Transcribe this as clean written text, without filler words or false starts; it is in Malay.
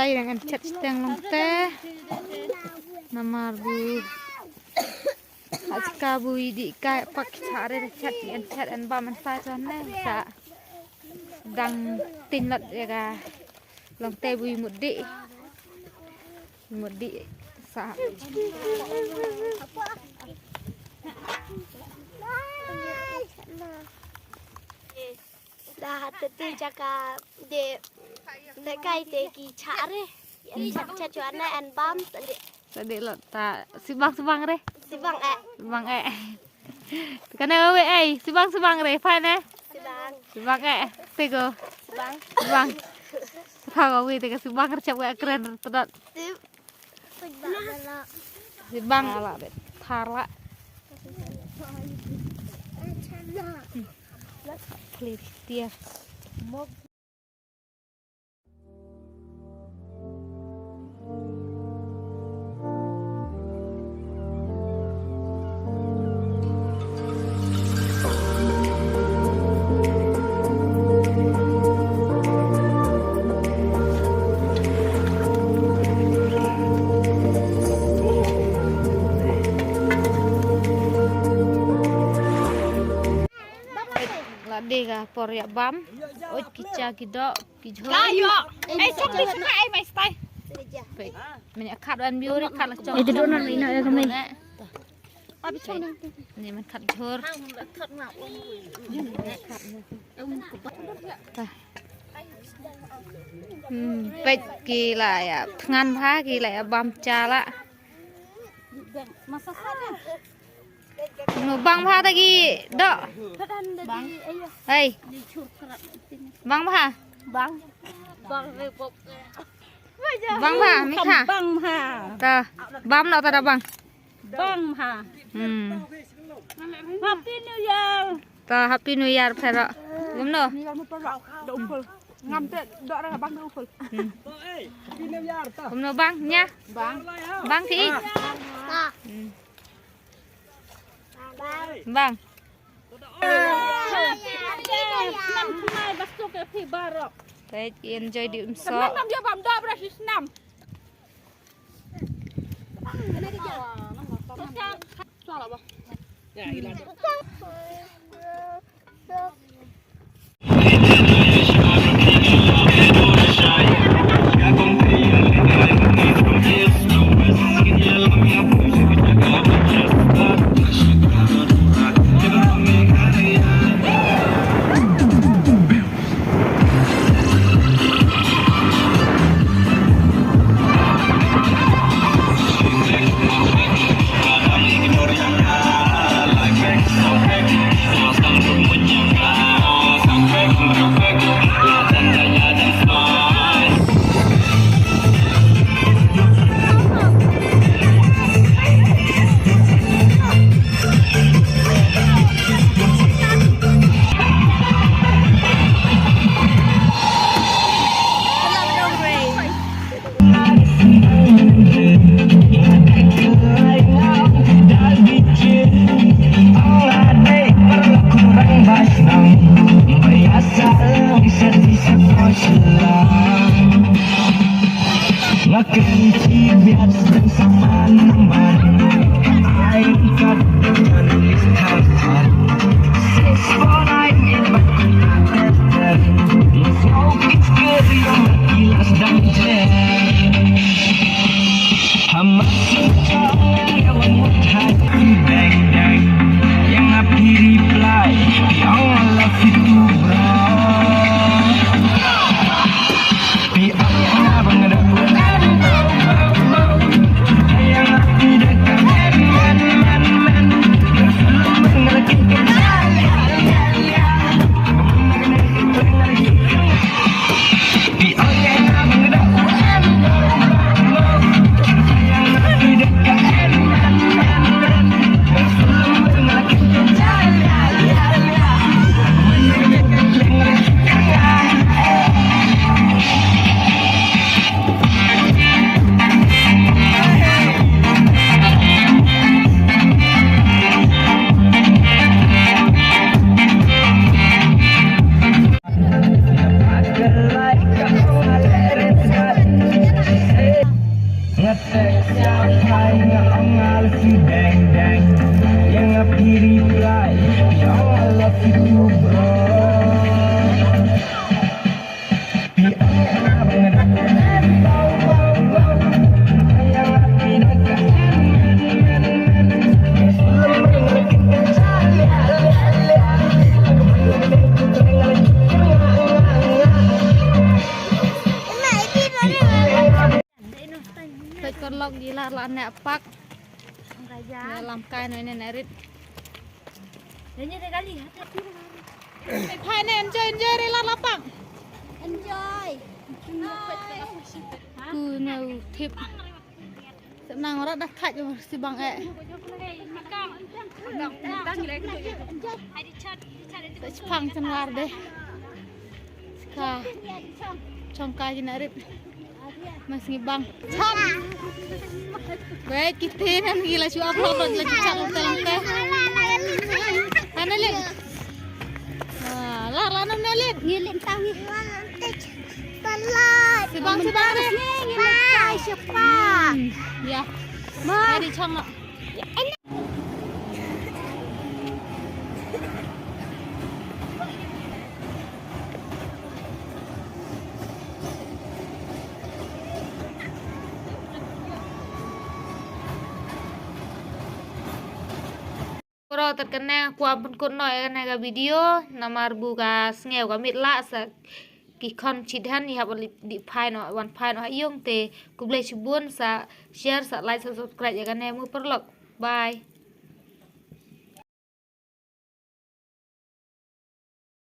tay dengan chat yang long teh namar bu aska bu di kai pak cari chat and ba man fa cho ne sa dang tin lat ya ga long teh bu mudi sa dah teti jaka de kai te ki chare chat cuana and bam tadi lo ta sibang re sibang kana we sibang re fa ne sibang tego sibang thao we te sibang re chap we keren tedat sibang ala bet tharla clear dia mok dega por ya bam oi kicha kido kijho kayo sok di suka mai stai mình khát ăn biu đấy khát là cho itu dono ina ya kamiนี่มันขัดเชิญเป็ดกี่ไรอ่ะงานพ้ากี่ไรบามจาละหนูบังพ้าตะกี้เด้อเฮ้ยบังพ้าบังพ้าไม่ค่ะบังพ้าตาบัมเราตาบังบังค่ะHappy New Year ตา Happy New Year เพลาลุงเนาะงามเตะดอกอะไรบังดูพลผมเนาะบังเนี่ยบังที่บังน้ำทำไมบัสตุกที่บารอกไป enjoy ดิมซอ น้ำเยอะบัมดอกราชิสน้ำsoal apa? Ya, ilan. Thầy con lọc gì là nè pak làm cay này nè rít hai nè enjoy đi là pak Enjoy. cứ nào thịt sẽ năng rất đắt thạch rồi si bằng ẹ sẽ phăng chân war deh ka trong cay nè rít masih bang cham baik kita nan gila cu upload lagi cak ulang teh ana lin lah lanam lin Ngilim tahu. Telat. si bang deh Ngilim cepat. ya mari chang Kalau terkena kuam pun kun noi naga video namar buka ngeu kamit la sa ki kon chidhan ni hab di phai no wan phai no hayung te kuble chubun sa share sa like sa subscribe ya kan mu perlok bye